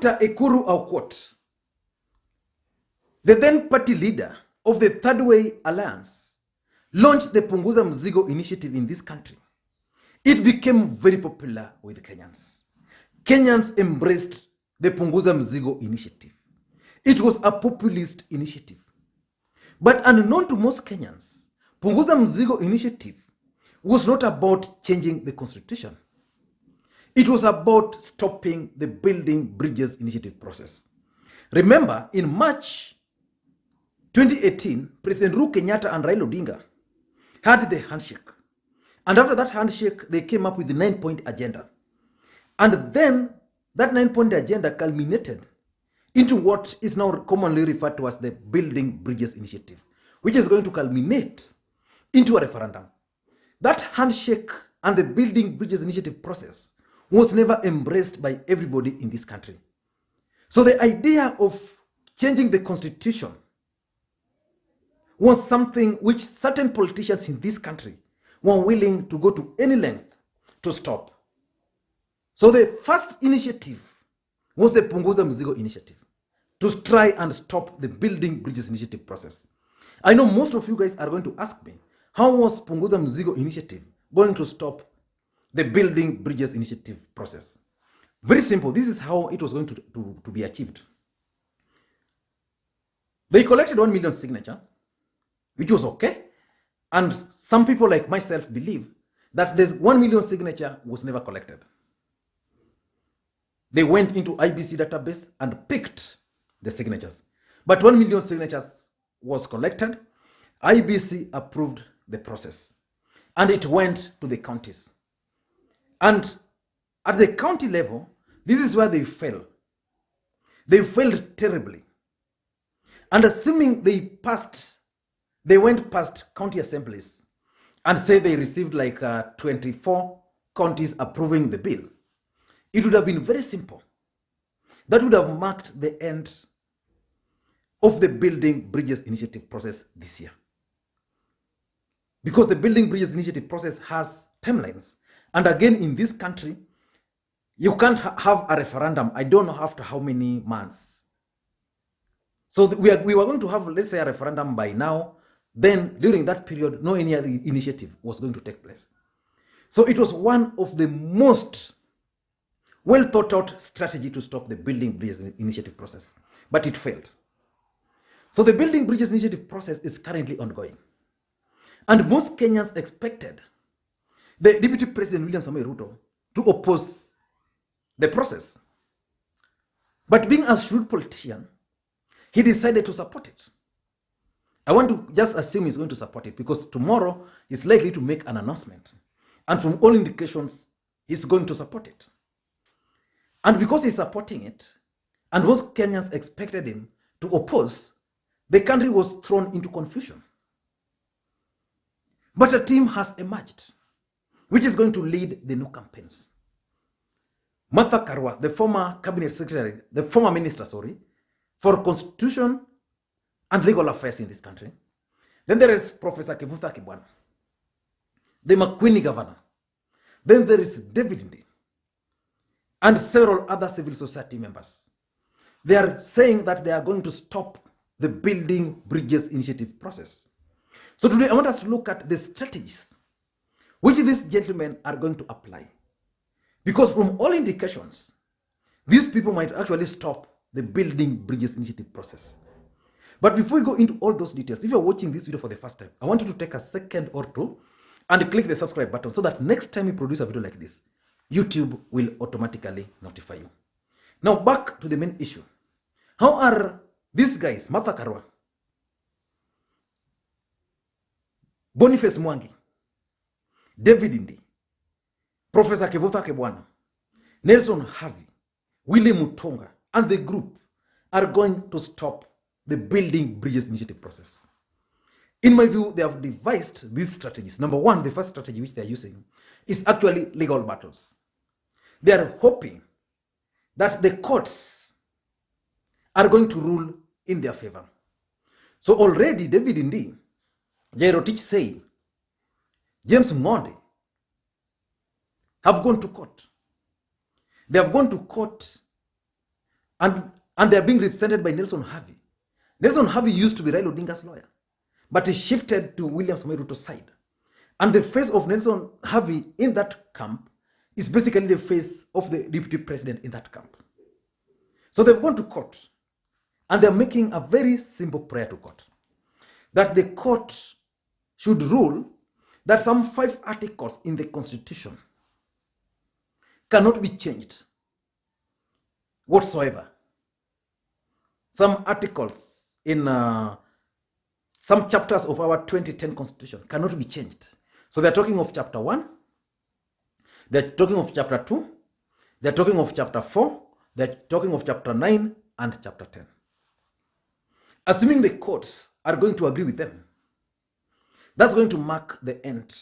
Dr. Ekuru Aukot, the then party leader of the Third Way Alliance, launched the Punguza Mzigo initiative in this country. It became very popular with Kenyans. Kenyans embraced the Punguza Mzigo initiative. It was a populist initiative. But unknown to most Kenyans, Punguza Mzigo initiative was not about changing the constitution. It was about stopping the Building Bridges initiative process. Remember, in March 2018, President Uhuru Kenyatta and Raila Odinga had the handshake. And after that handshake, they came up with the 9-point agenda. And then that 9-point agenda culminated into what is now commonly referred to as the Building Bridges initiative, which is going to culminate into a referendum. That handshake and the Building Bridges initiative process was never embraced by everybody in this country. So the idea of changing the constitution was something which certain politicians in this country were willing to go to any length to stop. So the first initiative was the Punguza Mzigo initiative, to try and stop the Building Bridges initiative process. I know most of you guys are going to ask me, how was Punguza Mzigo initiative going to stop the Building Bridges initiative process? Very simple. This is how it was going to be achieved. They collected 1 million signature, which was okay. And some people like myself believe that this 1 million signature was never collected. They went into IBC database and picked the signatures. But 1 million signatures was collected. IBC approved the process. And it went to the counties. And at the county level, this is where they fell. They failed terribly. And assuming they went past county assemblies and say they received like 24 counties approving the bill, it would have been very simple. That would have marked the end of the Building Bridges initiative process this year. Because the Building Bridges initiative process has timelines. And again, in this country, you can't have a referendum, I don't know after how many months. So we were going to have, let's say, a referendum by now. Then during that period, no any other initiative was going to take place. So it was one of the most well thought out strategy to stop the Building Bridges initiative process, but it failed. So the Building Bridges initiative process is currently ongoing. And most Kenyans expected the Deputy President William Samoei Ruto to oppose the process. But being a shrewd politician, he decided to support it. I want to just assume he's going to support it because tomorrow he's likely to make an announcement. And from all indications, he's going to support it. And because he's supporting it, and most Kenyans expected him to oppose, the country was thrown into confusion. But a team has emerged, which is going to lead the new campaigns. Martha Karua, the former cabinet secretary, the former minister, for Constitution and Legal Affairs in this country. Then there is Professor Kivutha Kibwana, the Makwiny governor. Then there is David Ndii and several other civil society members. They are saying that they are going to stop the Building Bridges initiative process. So today I want us to look at the strategies which these gentlemen are going to apply. Because from all indications, these people might actually stop the Building Bridges initiative process. But before we go into all those details, if you're watching this video for the first time, I want you to take a second or two and click the subscribe button so that next time we produce a video like this, YouTube will automatically notify you. Now back to the main issue. How are these guys, Martha Karua, Boniface Mwangi, David Ndii, Professor Kivutha Kibwana, Nelson Harvey, William Mutonga, and the group are going to stop the Building Bridges initiative process? In my view, they have devised these strategies. Number one, the first strategy which they are using is actually legal battles. They are hoping that the courts are going to rule in their favor. So already David Ndii, Jairotich Sei, James Monde have gone to court. They have gone to court And they are being represented by Nelson Havi. Nelson Havi used to be Raila Odinga's lawyer, but he shifted to William Samoei Ruto's side. And the face of Nelson Havi in that camp is basically the face of the deputy president in that camp. So they've gone to court, and they're making a very simple prayer to court, that the court should rule that some 5 articles in the Constitution cannot be changed whatsoever. Some articles in some chapters of our 2010 Constitution cannot be changed. So they're talking of chapter 1, they're talking of chapter 2, they're talking of chapter 4, they're talking of chapter 9 and chapter 10. Assuming the courts are going to agree with them, that's going to mark the end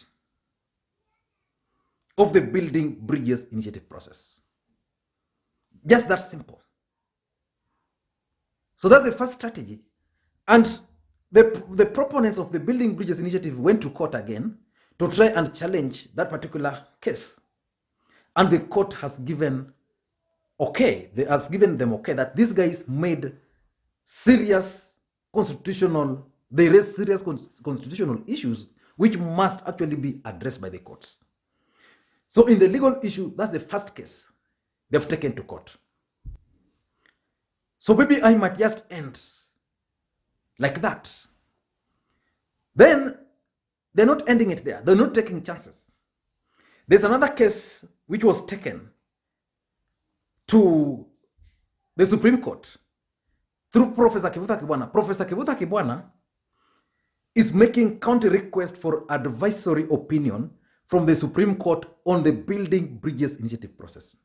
of the Building Bridges Initiative process. Just that simple. So that's the first strategy. And the proponents of the Building Bridges Initiative went to court again to try and challenge that particular case. And the court has given them okay that these guys made serious constitutional issues which must actually be addressed by the courts. So in the legal issue, that's the first case they've taken to court. So BBI might just end like that. Then they're not ending it there. They're not taking chances. There's another case which was taken to the Supreme Court through Professor Kivutha Kibwana. Professor Kivutha Kibwana is making counter request for advisory opinion from the Supreme Court on the Building Bridges Initiative process.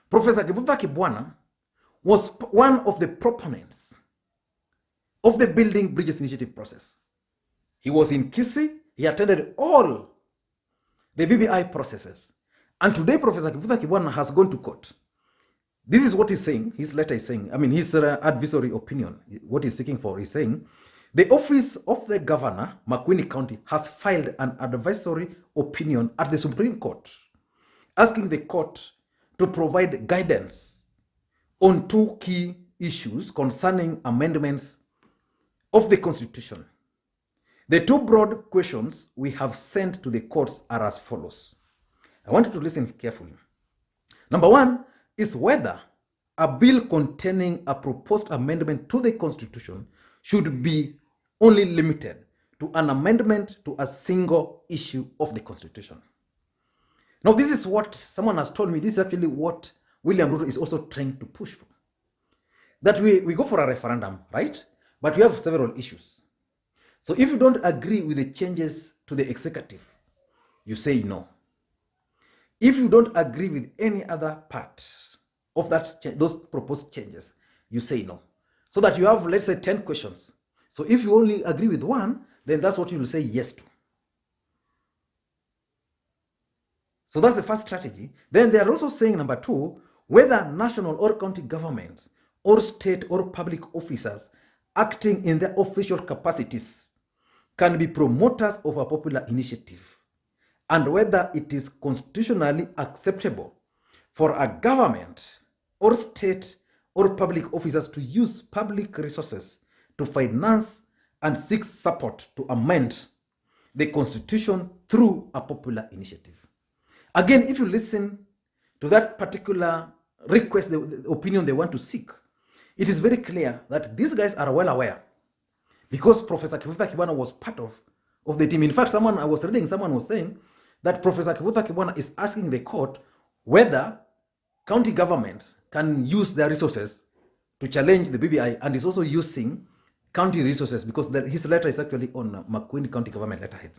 Professor Kivutha Kibwana was one of the proponents of the Building Bridges Initiative process. He was in Kisii. He attended all the BBI processes. And today, Professor Kivutha Kibwana has gone to court. This is what he's saying. His letter is saying, his advisory opinion, what he's seeking for is saying, the office of the governor, Makwiny County, has filed an advisory opinion at the Supreme Court, asking the court to provide guidance on 2 key issues concerning amendments of the Constitution. The 2 broad questions we have sent to the courts are as follows. I want you to listen carefully. Number 1 is whether a bill containing a proposed amendment to the Constitution should be only limited to an amendment to a single issue of the Constitution. Now, this is what someone has told me. This is actually what William Ruto is also trying to push for. That we go for a referendum, right? But we have several issues. So if you don't agree with the changes to the executive, you say no. If you don't agree with any other part of those proposed changes, you say no. So that you have, let's say, 10 questions. So if you only agree with one, then that's what you will say yes to. So that's the first strategy. Then they are also saying, number 2, whether national or county governments or state or public officers acting in their official capacities can be promoters of a popular initiative, and whether it is constitutionally acceptable for a government or state or public officers to use public resources to finance and seek support to amend the Constitution through a popular initiative. Again, if you listen to that particular request, the opinion they want to seek, it is very clear that these guys are well aware, because Professor Kivutha Kibwana was part of the team. In fact, someone was saying that Professor Kivutha Kibwana is asking the court whether county governments can use their resources to challenge the BBI, and is also using county resources, because his letter is actually on Makueni County government letterhead.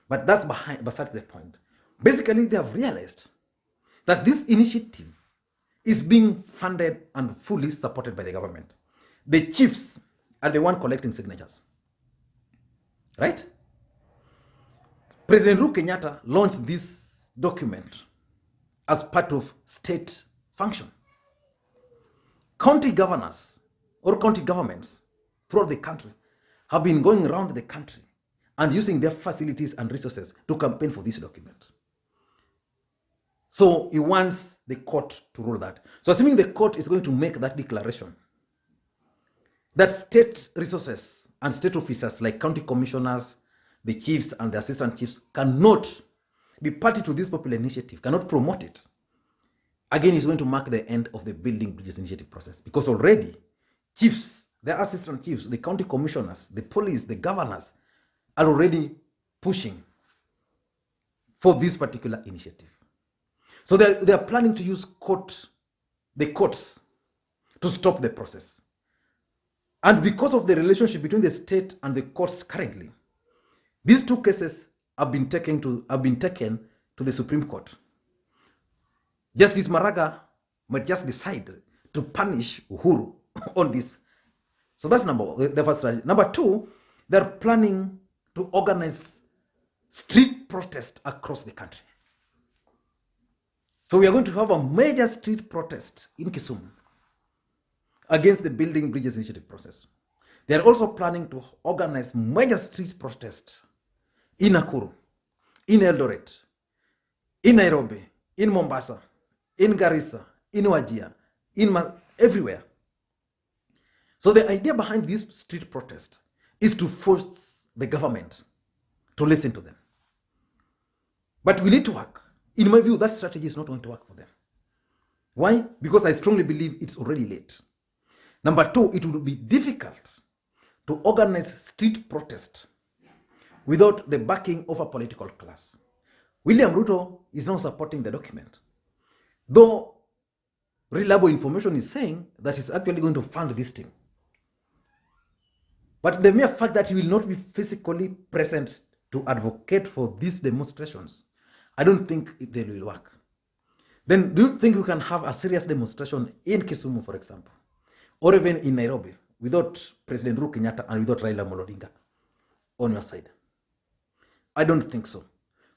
But that's besides the point. Basically, they have realized that this initiative is being funded and fully supported by the government. The chiefs are the one collecting signatures, right? President Uhuru Kenyatta launched this document as part of state function. County governors or county governments throughout the country have been going around the country and using their facilities and resources to campaign for this document. So he wants the court to rule that. So assuming the court is going to make that declaration, that state resources and state officers like county commissioners, the chiefs and the assistant chiefs cannot be party to this popular initiative, cannot promote it, again, is going to mark the end of the Building Bridges initiative process, because already chiefs, the assistant chiefs, the county commissioners, the police, the governors are already pushing for this particular initiative. So they are planning to use the courts to stop the process. And because of the relationship between the state and the courts currently, these two cases have been taken to the Supreme Court. Justice Maraga might just decide to punish Uhuru on this. So that's the first strategy. Number two, they're planning to organize street protest across the country. So we are going to have a major street protest in Kisumu against the Building Bridges initiative process. They are also planning to organize major street protests in Nakuru, in Eldoret, in Nairobi, in Mombasa, in Garissa, in Wajir, everywhere. So the idea behind this street protest is to force the government to listen to them. But we need to work. In my view, that strategy is not going to work for them. Why? Because I strongly believe it's already late. Number two, it will be difficult to organize street protest without the backing of a political class. William Ruto is now supporting the document, though reliable information is saying that he's actually going to fund this thing. But the mere fact that he will not be physically present to advocate for these demonstrations, I don't think they will work. Then do you think we can have a serious demonstration in Kisumu, for example, or even in Nairobi, without President Uhuru Kenyatta and without Raila Odinga on your side? I don't think so.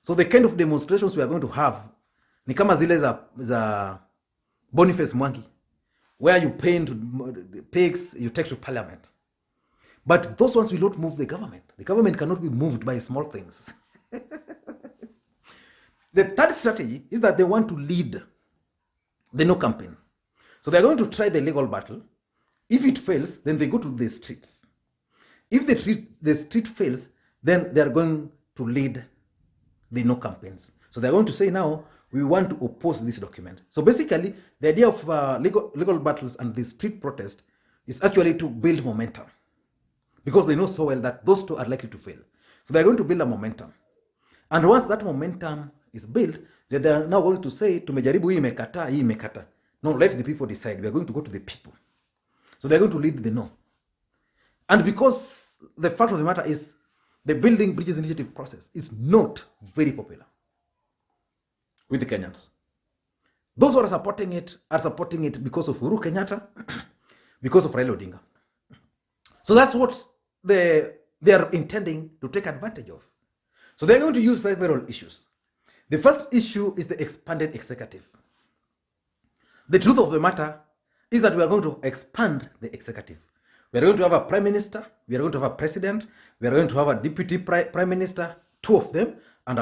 So the kind of demonstrations we are going to have ni kama zile za Boniface Mwangi, where you paint pigs, you take to parliament. But those ones will not move the government. The government cannot be moved by small things. The third strategy is that they want to lead the no campaign. So they're going to try the legal battle. If it fails, then they go to the streets. If the street fails, then they're going to lead the no campaigns. So they're going to say now, we want to oppose this document. So basically, the idea of legal battles and the street protest is actually to build momentum, because they know so well that those two are likely to fail. So they're going to build a momentum. And once that momentum is built, they're now going to say, tumejaribu hii imekata, hii imekata. No, let the people decide. We are going to go to the people. So they're going to lead the no. And because the fact of the matter is, the Building Bridges initiative process is not very popular with the Kenyans. Those who are supporting it because of Uhuru Kenyatta, because of Raila Odinga. So that's what they are intending to take advantage of. So they're going to use several issues. The first issue is the expanded executive. The truth of the matter is that we are going to expand the executive. We are going to have a prime minister, we are going to have a president, we are going to have a deputy prime minister, two of them, and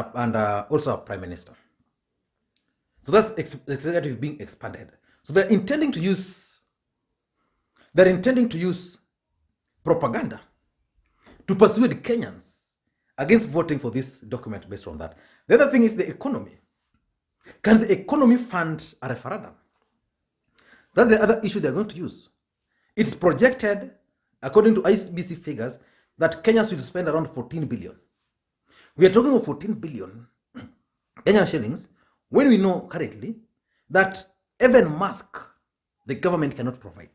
also a prime minister. So that's executive being expanded. So they're intending to use propaganda to persuade Kenyans against voting for this document based on that. The other thing is the economy. Can the economy fund a referendum? That's the other issue they're going to use. It's projected, according to IBC figures, that Kenyans will spend around 14 billion. We are talking of 14 billion Kenyan shillings when we know currently that even mask the government cannot provide.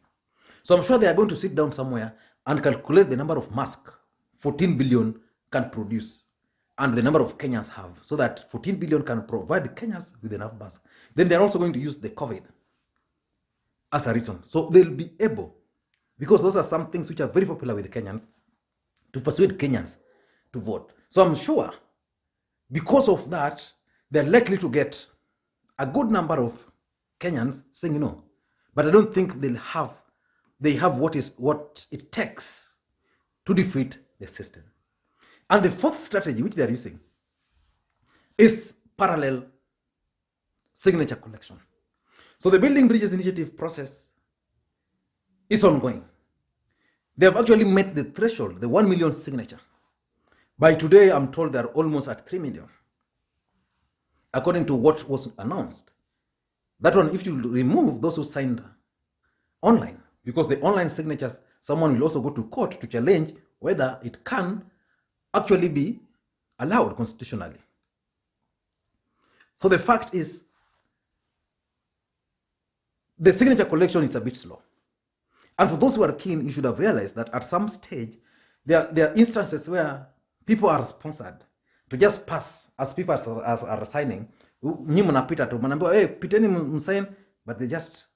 So I'm sure they are going to sit down somewhere and calculate the number of masks 14 billion can produce and the number of Kenyans have, so that 14 billion can provide Kenyans with enough masks. Then they're also going to use the COVID as a reason. So they'll be able, because those are some things which are very popular with Kenyans, to persuade Kenyans to vote. So I'm sure because of that, they're likely to get a good number of Kenyans saying no. But I don't think they have what it takes to defeat the system. And the fourth strategy which they're using is parallel signature collection. So the Building Bridges Initiative process is ongoing. They have actually met the threshold, the 1 million signature. By today, I'm told they're almost at 3 million, according to what was announced. That one, if you remove those who signed online, because the online signatures, someone will also go to court to challenge whether it can actually be allowed constitutionally. So the fact is, the signature collection is a bit slow. And for those who are keen, you should have realized that at some stage, there are instances where people are sponsored to just pass as people are signing. Hey, piteni msign, but they just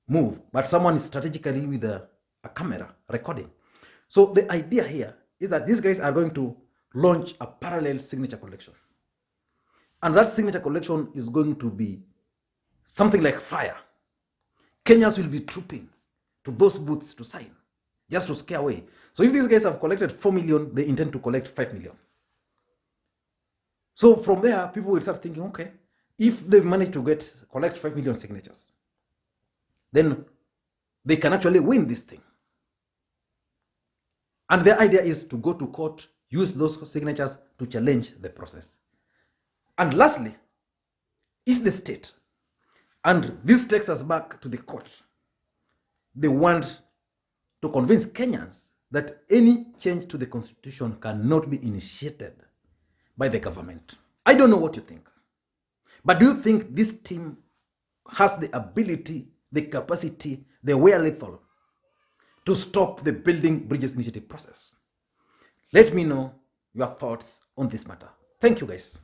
move. But someone is strategically with a camera recording. So the idea here is that these guys are going to launch a parallel signature collection. And that signature collection is going to be something like fire. Kenyans will be trooping to those booths to sign, just to scare away. So if these guys have collected 4 million, they intend to collect 5 million. So from there, people will start thinking, okay, if they've managed to collect 5 million signatures, then they can actually win this thing. And their idea is to go to court, use those signatures to challenge the process. And lastly, is the state. And this takes us back to the court. They want to convince Kenyans that any change to the constitution cannot be initiated by the government. I don't know what you think, but do you think this team has the ability, the capacity, the wherewithal to stop the Building Bridges Initiative process? Let me know your thoughts on this matter. Thank you, guys.